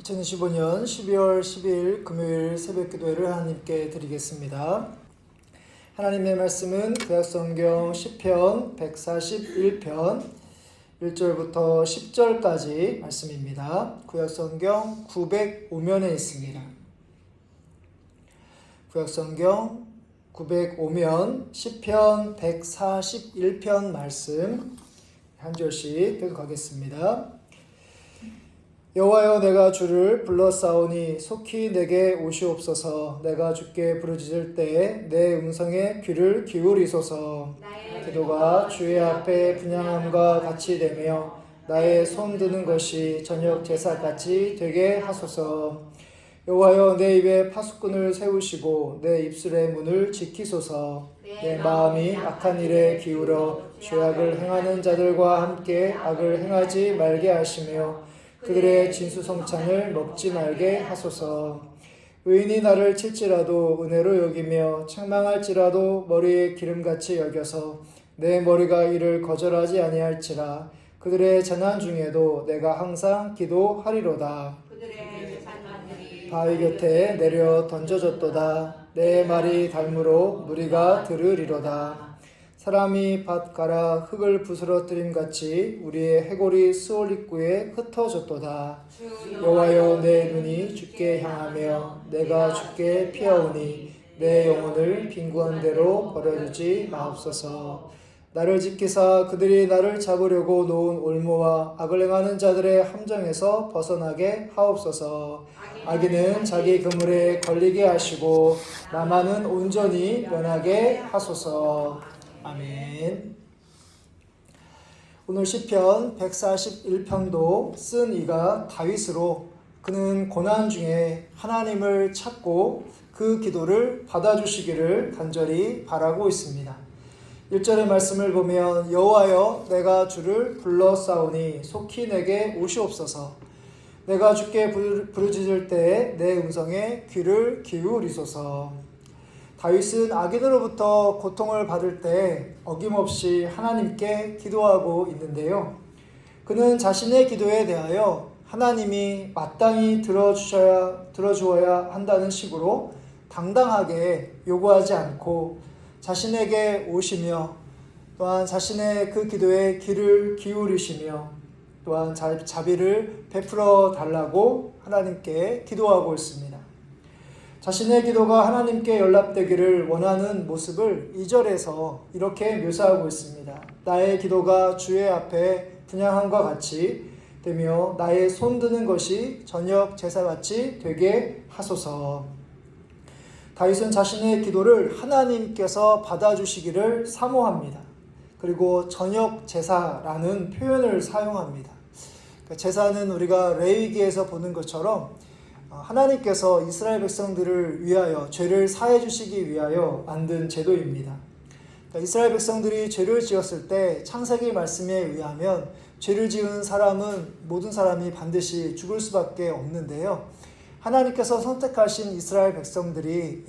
2025년 12월 12일 금요일 새벽 기도회를 하나님께 드리겠습니다. 하나님의 말씀은 구약성경 시편 141편 1절부터 10절까지 말씀입니다. 구약성경 905면에 있습니다. 구약성경 905면 시편 141편 말씀 한 절씩 교독하겠습니다. 여호와여, 내가 주를 불러싸오니 속히 내게 오시옵소서. 내가 주께 부르짖을 때에 내 음성에 귀를 기울이소서. 기도가 주의 앞에 분향함과 같이 되며 나의 손 드는 것이 저녁 제사같이 되게 하소서. 여호와여, 내 입에 파수꾼을 세우시고 내 입술의 문을 지키소서. 내 마음이 악한 일에 기울어 죄악을 행하는 자들과 함께 악을 행하지 말게 하시며 그들의 진수성찬을 먹지 말게 하소서. 의인이 나를 칠지라도 은혜로 여기며 책망할지라도 머리에 기름같이 여겨서 내 머리가 이를 거절하지 아니할지라. 그들의 재난 중에도 내가 항상 기도하리로다. 바위 곁에 내려 던져졌도다. 내 말이 닮으로 무리가 들으리로다. 사람이 밭 갈아 흙을 부스러뜨림같이 우리의 해골이 스올 입구에 흩어졌도다. 여호와여, 내 눈이 주께 향하며 내가 주께 피하오니 내 영혼을 빈구한 대로 버려두지 마옵소서. 나를 지키사 그들이 나를 잡으려고 놓은 올무와 악을 행하는 자들의 함정에서 벗어나게 하옵소서. 악인은 자기 그물에 걸리게 하시고 나만은 온전히 면하게 하소서. 아멘. 오늘 시편 141편도 쓴 이가 다윗으로 그는 고난 중에 하나님을 찾고 그 기도를 받아주시기를 간절히 바라고 있습니다. 1절의 말씀을 보면 여호와여, 내가 주를 불러싸오니 속히 내게 오시옵소서. 내가 주께 부르짖을 때에 내 음성에 귀를 기울이소서. 다윗은 악인으로부터 고통을 받을 때 어김없이 하나님께 기도하고 있는데요. 그는 자신의 기도에 대하여 하나님이 마땅히 들어주어야 한다는 식으로 당당하게 요구하지 않고 자신에게 오시며 또한 자신의 그 기도에 귀를 기울이시며 또한 자비를 베풀어 달라고 하나님께 기도하고 있습니다. 자신의 기도가 하나님께 연락되기를 원하는 모습을 2절에서 이렇게 묘사하고 있습니다. 나의 기도가 주의 앞에 분향함과 같이 되며 나의 손 드는 것이 저녁 제사같이 되게 하소서. 다윗은 자신의 기도를 하나님께서 받아주시기를 사모합니다. 그리고 저녁 제사라는 표현을 사용합니다. 제사는 우리가 레위기에서 보는 것처럼 하나님께서 이스라엘 백성들을 위하여 죄를 사해 주시기 위하여 만든 제도입니다. 이스라엘 백성들이 죄를 지었을 때 창세기 말씀에 의하면 죄를 지은 사람은 모든 사람이 반드시 죽을 수밖에 없는데요. 하나님께서 선택하신 이스라엘 백성들이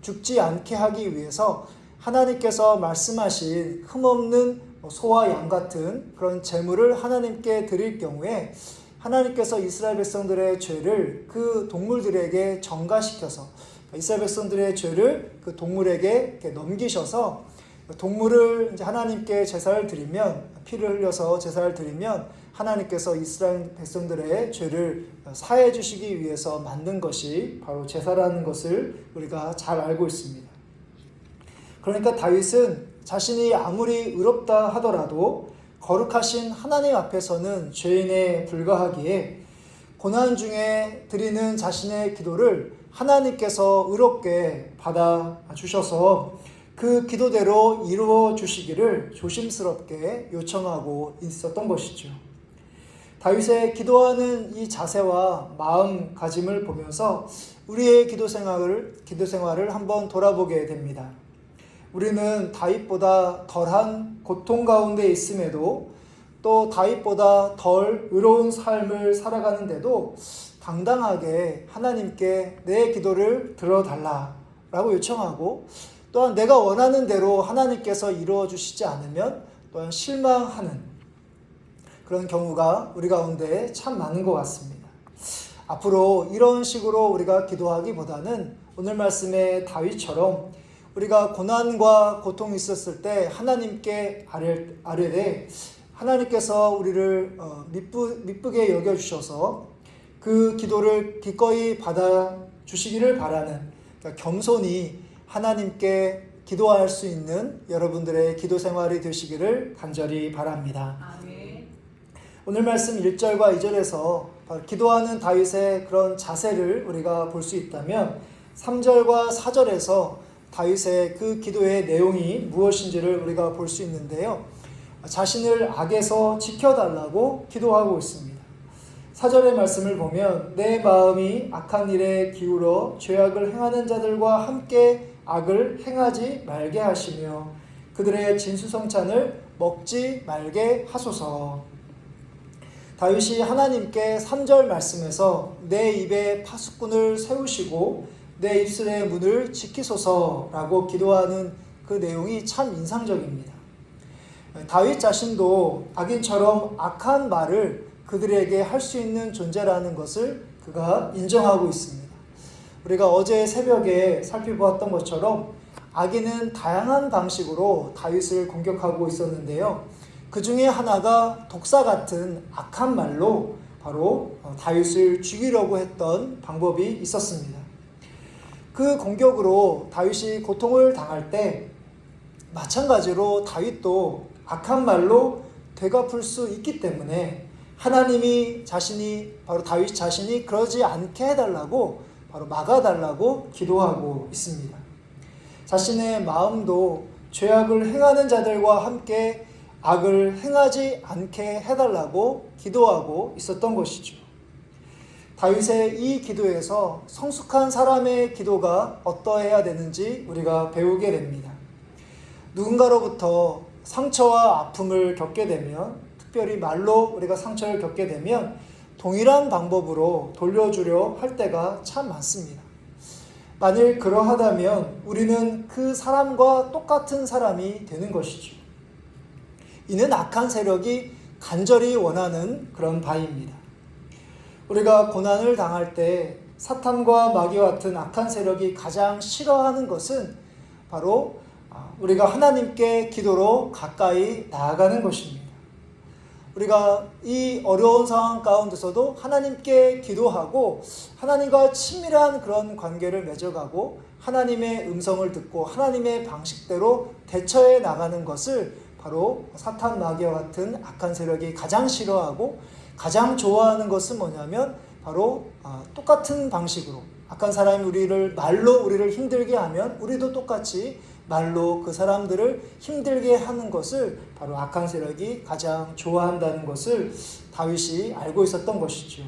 죽지 않게 하기 위해서 하나님께서 말씀하신 흠없는 소와 양 같은 그런 제물을 하나님께 드릴 경우에 하나님께서 이스라엘 백성들의 죄를 그 동물들에게 전가시켜서 이스라엘 백성들의 죄를 그 동물에게 넘기셔서 동물을 이제 하나님께 제사를 드리면 피를 흘려서 제사를 드리면 하나님께서 이스라엘 백성들의 죄를 사해 주시기 위해서 만든 것이 바로 제사라는 것을 우리가 잘 알고 있습니다. 그러니까 다윗은 자신이 아무리 의롭다 하더라도 거룩하신 하나님 앞에서는 죄인에 불과하기에 고난 중에 드리는 자신의 기도를 하나님께서 의롭게 받아주셔서 그 기도대로 이루어 주시기를 조심스럽게 요청하고 있었던 것이죠. 다윗의 기도하는 이 자세와 마음가짐을 보면서 우리의 기도 생활을 한번 돌아보게 됩니다. 우리는 다윗보다 덜한 고통 가운데 있음에도 또 다윗보다 덜 의로운 삶을 살아가는데도 당당하게 하나님께 내 기도를 들어달라라고 요청하고 또한 내가 원하는 대로 하나님께서 이루어 주시지 않으면 또한 실망하는 그런 경우가 우리 가운데 참 많은 것 같습니다. 앞으로 이런 식으로 우리가 기도하기보다는 오늘 말씀의 다윗처럼 우리가 고난과 고통이 있었을 때 하나님께 아뢰되 하나님께서 우리를 미쁘게 여겨주셔서 그 기도를 기꺼이 받아주시기를 바라는, 그러니까 겸손히 하나님께 기도할 수 있는 여러분들의 기도 생활이 되시기를 간절히 바랍니다. 아멘. 오늘 말씀 1절과 2절에서 기도하는 다윗의 그런 자세를 우리가 볼 수 있다면 3절과 4절에서 다윗의 그 기도의 내용이 무엇인지를 우리가 볼 수 있는데요. 자신을 악에서 지켜달라고 기도하고 있습니다. 4절의 말씀을 보면 내 마음이 악한 일에 기울어 죄악을 행하는 자들과 함께 악을 행하지 말게 하시며 그들의 진수성찬을 먹지 말게 하소서. 다윗이 하나님께 3절 말씀에서 내 입에 파수꾼을 세우시고 내 입술의 문을 지키소서라고 기도하는 그 내용이 참 인상적입니다. 다윗 자신도 악인처럼 악한 말을 그들에게 할 수 있는 존재라는 것을 그가 인정하고 있습니다. 우리가 어제 새벽에 살펴보았던 것처럼 악인은 다양한 방식으로 다윗을 공격하고 있었는데요. 그 중에 하나가 독사 같은 악한 말로 바로 다윗을 죽이려고 했던 방법이 있었습니다. 그 공격으로 다윗이 고통을 당할 때 마찬가지로 다윗도 악한 말로 되갚을 수 있기 때문에 하나님이 바로 다윗 자신이 그러지 않게 해달라고 바로 막아달라고 기도하고 있습니다. 자신의 마음도 죄악을 행하는 자들과 함께 악을 행하지 않게 해달라고 기도하고 있었던 것이죠. 다윗의 이 기도에서 성숙한 사람의 기도가 어떠해야 되는지 우리가 배우게 됩니다. 누군가로부터 상처와 아픔을 겪게 되면, 특별히 말로 우리가 상처를 겪게 되면 동일한 방법으로 돌려주려 할 때가 참 많습니다. 만일 그러하다면 우리는 그 사람과 똑같은 사람이 되는 것이죠. 이는 악한 세력이 간절히 원하는 그런 바입니다. 우리가 고난을 당할 때 사탄과 마귀와 같은 악한 세력이 가장 싫어하는 것은 바로 우리가 하나님께 기도로 가까이 나아가는 것입니다. 우리가 이 어려운 상황 가운데서도 하나님께 기도하고 하나님과 친밀한 그런 관계를 맺어가고 하나님의 음성을 듣고 하나님의 방식대로 대처해 나가는 것을 바로 사탄 마귀와 같은 악한 세력이 가장 싫어하고 가장 좋아하는 것은 뭐냐면 바로 똑같은 방식으로 악한 사람이 말로 우리를 힘들게 하면 우리도 똑같이 말로 그 사람들을 힘들게 하는 것을 바로 악한 세력이 가장 좋아한다는 것을 다윗이 알고 있었던 것이죠.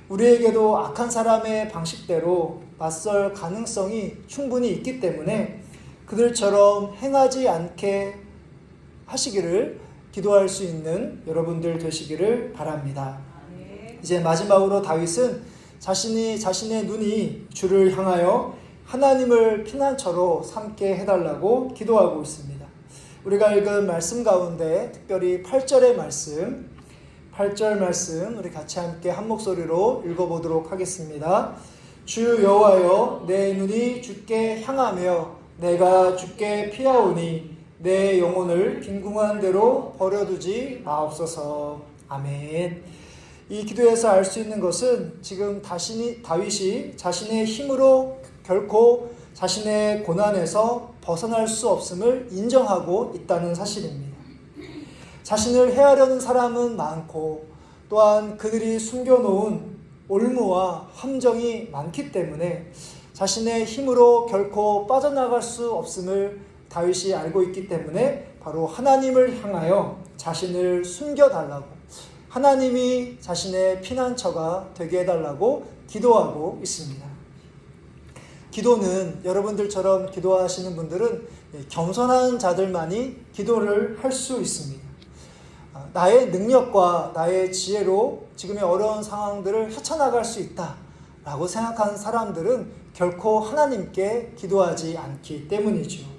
우리에게도 악한 사람의 방식대로 맞설 가능성이 충분히 있기 때문에 그들처럼 행하지 않게 하시기를 기도할 수 있는 여러분들 되시기를 바랍니다. 이제 마지막으로 다윗은 자신의 눈이 주를 향하여 하나님을 피난처로 삼게 해달라고 기도하고 있습니다. 우리가 읽은 말씀 가운데 특별히 8절의 말씀, 8절 말씀 우리 같이 함께 한 목소리로 읽어보도록 하겠습니다. 주 여호와여, 내 눈이 주께 향하며 내가 주께 피하오니 내 영혼을 빈궁한 대로 버려두지 마옵소서. 아멘. 이 기도에서 알 수 있는 것은 지금 다윗이 자신의 힘으로 결코 자신의 고난에서 벗어날 수 없음을 인정하고 있다는 사실입니다. 자신을 해하려는 사람은 많고 또한 그들이 숨겨놓은 올무와 함정이 많기 때문에 자신의 힘으로 결코 빠져나갈 수 없음을 다윗이 알고 있기 때문에 바로 하나님을 향하여 자신을 숨겨달라고, 하나님이 자신의 피난처가 되게 해달라고 기도하고 있습니다. 기도는 여러분들처럼 기도하시는 분들은 겸손한 자들만이 기도를 할 수 있습니다. 나의 능력과 나의 지혜로 지금의 어려운 상황들을 헤쳐나갈 수 있다라고 생각하는 사람들은 결코 하나님께 기도하지 않기 때문이죠.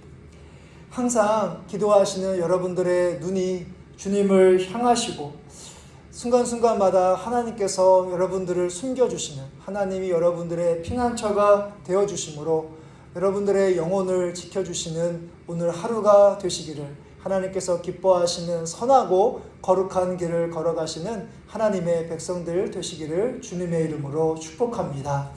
항상 기도하시는 여러분들의 눈이 주님을 향하시고 순간순간마다 하나님께서 여러분들을 숨겨주시는, 하나님이 여러분들의 피난처가 되어주심으로 여러분들의 영혼을 지켜주시는 오늘 하루가 되시기를, 하나님께서 기뻐하시는 선하고 거룩한 길을 걸어가시는 하나님의 백성들 되시기를 주님의 이름으로 축복합니다.